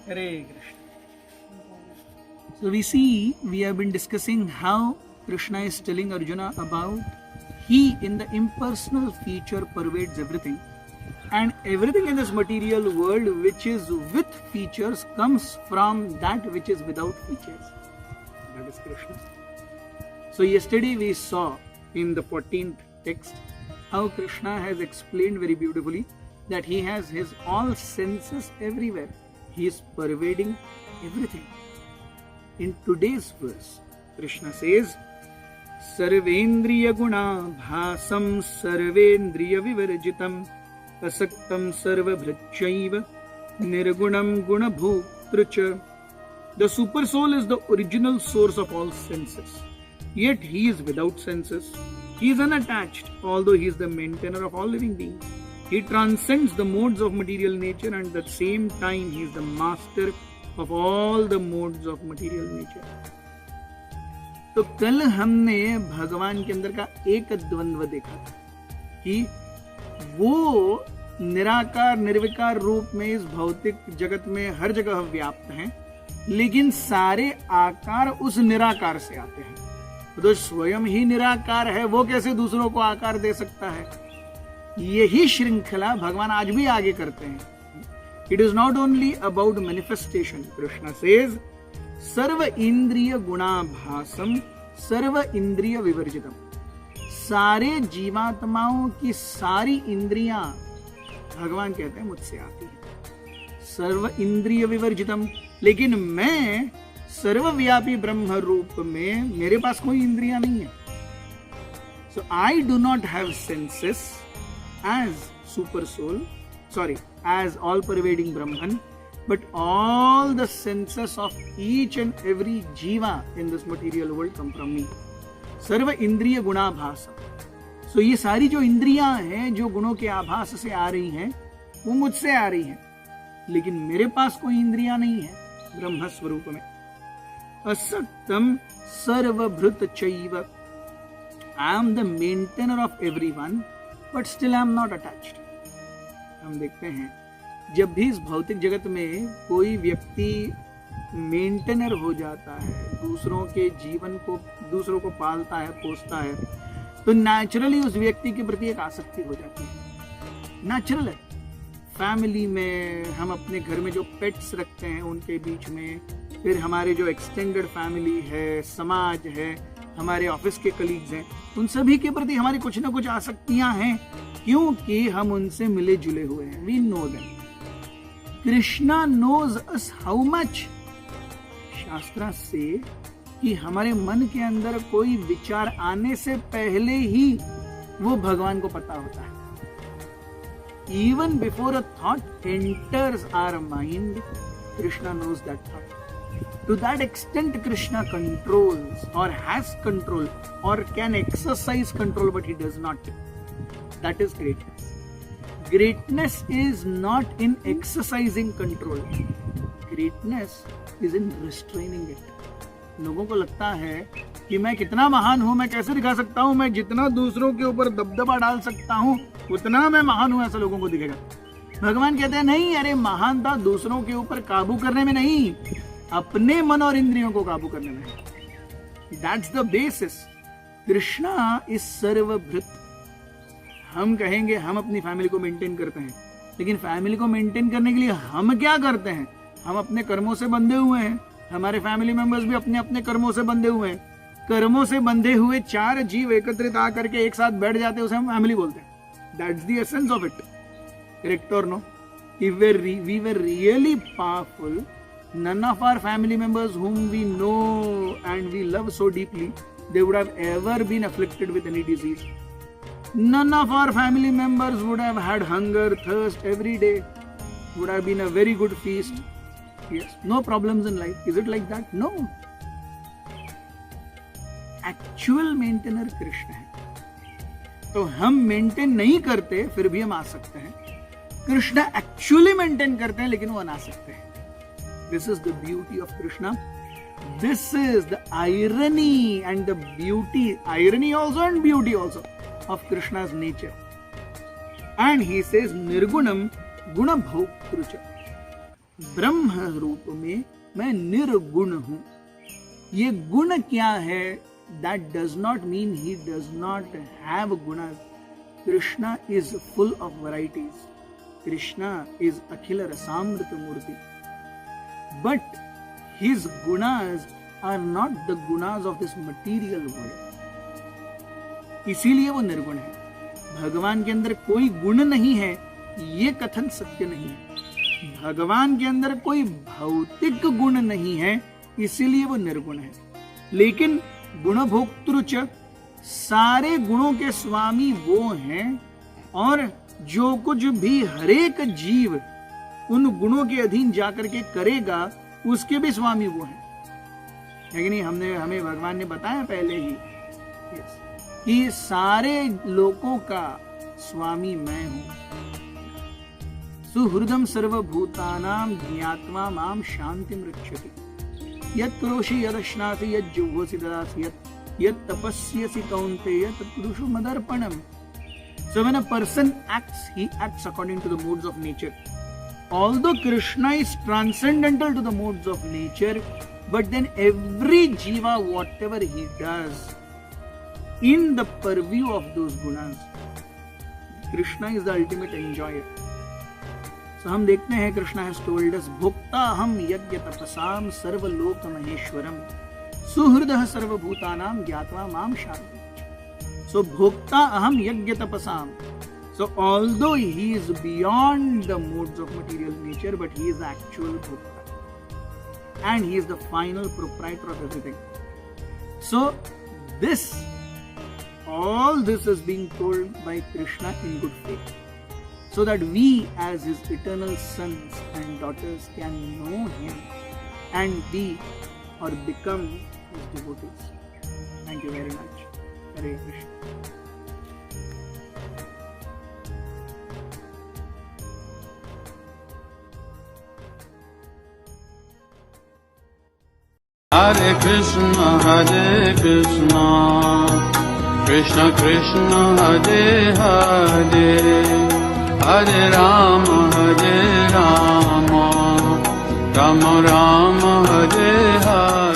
Hare Krishna. So we have been discussing how Krishna is telling Arjuna about he in the impersonal feature pervades everything, and everything in this material world which is with features comes from that which is without features. That is Krishna. So yesterday we saw in the 14th text how Krishna has explained very beautifully that he has his all senses everywhere. He is pervading everything. In today's verse, Krishna says, Sarvendriya guna bhasam sarvendriya vivarjitam asaktam sarvabhrachaiva nirgunam guna bhutrucha. The super soul is the original source of all senses. Yet he is without senses. He is unattached, although he is the maintainer of all living beings. He transcends the modes of material nature, and at the same time he is the master of all the modes of material nature. तो कल हमने भगवान के अंदर का एक द्वंद्व देखा था कि वो निराकार निर्विकार रूप में इस भौतिक जगत में हर जगह व्याप्त हैं, लेकिन सारे आकार उस निराकार से आते हैं। तो स्वयं ही निराकार है, वो कैसे दूसरों को आकार दे सकता है? यही श्रृंखला भगवान आज भी आगे करते हैं। It is not only about manifestation. Krishna says, सर्व इंद्रिय गुणाभासम सर्व इंद्रिय विवर्जितम। सारे जीवात्माओं की सारी इंद्रियां भगवान कहते हैं मुझसे आती हैं, सर्व इंद्रिय विवर्जितम। लेकिन मैं सर्वव्यापी ब्रह्म रूप में मेरे पास कोई इंद्रियां नहीं है। So I do not have senses as super soul, as all pervading Brahman, but all the senses of each and every jiva in this material world come from me. सर्व इंद्रिय गुणाभास। So ये सारी जो इंद्रियां हैं जो गुणों के आभास से आ रही हैं वो मुझसे आ रही हैं, लेकिन मेरे पास कोई इंद्रियां नहीं है ब्रह्म स्वरूप में। असक्तम सर्वभृत चैव। I am the maintainer of everyone, but still I am not attached. हम देखते हैं जब भी इस भौतिक जगत में कोई व्यक्ति मेंटेनर हो जाता है, दूसरों के जीवन को, दूसरों को पालता है, पोसता है, तो नेचुरली उस व्यक्ति के प्रति एक आसक्ति हो जाती है। नेचुरल है। फैमिली में हम अपने घर में जो पेट्स रखते हैं उनके बीच में, फिर हमारे जो एक्सटेंडेड फैमिली है, समाज है, हमारे ऑफिस के कलीग्स हैं, उन सभी के प्रति हमारी कुछ ना कुछ आसक्तियां हैं, क्योंकि हम उनसे मिले जुले हुए हैं। We know them. Krishna knows us how much. शास्त्र से कि हमारे मन के अंदर कोई विचार आने से पहले ही वो भगवान को पता होता है। Even before a thought enters our mind, Krishna knows that thought. To that extent, Krishna controls or has control or can exercise control, but he does not. That is greatness. Greatness is not in exercising control. Greatness is in restraining it. लोगों को लगता है कि मैं कितना महान हूं, मैं कैसे दिखा सकता हूं, मैं जितना दूसरों के ऊपर दबदबा डाल सकता हूं उतना मैं महान हूं, ऐसा लोगों को दिखेगा। भगवान कहते हैं नहीं, अरे महानता दूसरों के ऊपर काबू करने में नहीं, अपने मन और इंद्रियों को काबू करने में। That's the basis. Krishna is सर्वभृत। हम कहेंगे हम अपनी फैमिली को मेंटेन करते हैं, लेकिन फैमिली को मेंटेन करने के लिए हम क्या करते हैं? हम अपने कर्मों से बंधे हुए हैं। हमारे फैमिली मेंबर्स भी अपने अपने कर्मों से बंधे हुए हैं। कर्मों से बंधे हुए चार जीव एकत्रित आकर के एक साथ बैठ जाते हैं, उसे हम फैमिली बोलते हैं। That's the essence of it. Correct और no? If we were really powerful, none of our family members whom we know and we love so deeply, they would have ever been afflicted with any disease. None of our family members would have had hunger, thirst every day. Would have been a very good feast. Yes, no problems in life. Is it like that? No. Actual maintainer Krishna है। तो हम maintain नहीं करते फिर भी हम आ सकते हैं। कृष्णा एक्चुअली मेंटेन करते हैं लेकिन वो अना सकते हैं। This is the beauty of Krishna. This is the irony and the beauty, irony also and beauty also of Krishna's nature. And he says, Nirgunam Guna Bhautrucha. ब्रह्म रूप में मैं निर्गुण हूं। ये गुण क्या है? That does not mean he does not have gunas. Krishna is full of varieties. Krishna is Akhila Rasamrita Murti. But his gunas are not the gunas of this material world. इसीलिए वो निर्गुण है। भगवान के अंदर कोई गुण नहीं है, ये कथन सत्य नहीं है। भगवान के अंदर कोई भौतिक गुण नहीं है, इसीलिए वो निर्गुण है। लेकिन गुणभोक्तृ च, सारे गुणों के स्वामी वो हैं, और जो कुछ भी हरेक जीव उन गुणों के अधीन जाकर के करेगा, उसके भी स्वामी वो हैं। लेकिन हमें भगवान ने बताया पहले ही कि सारे लोकों का स्वामी मैं हूं। सुहृदम सर्वभूतानां ज्ञात्वा माम शांतिम रक्षति। यत् करोषि यदश्नासि यज्जुहोसि ददासि यत् तपस्यसि कौन्तेय तत्पुरुषो मदर्पणम्। So when a person acts, he acts according to the modes of nature. Although Krishna is transcendental to the modes of nature, but then every jiva, whatever he does, in the purview of those gunas, Krishna is the ultimate enjoyer. So हम देखते हैं Krishna has told us भोक्ता हम यज्ञ तपसाम सर्वलोक महेश्वरम सुहृदः सर्वभूतानां ज्ञात्वा माम शांति। So भोक्ता अहम यज्ञ तपसाम. So although he is beyond the modes of material nature, but he is the actual bhokta, and he is the final proprietor of everything. So all this is being told by Krishna in good faith, so that we as his eternal sons and daughters can know him and be or become his devotees. Thank you very much. Hare Krishna. Hare Krishna, Krishna Krishna, Hare Hare, Hare Rama, Rama Rama, Hare Hare.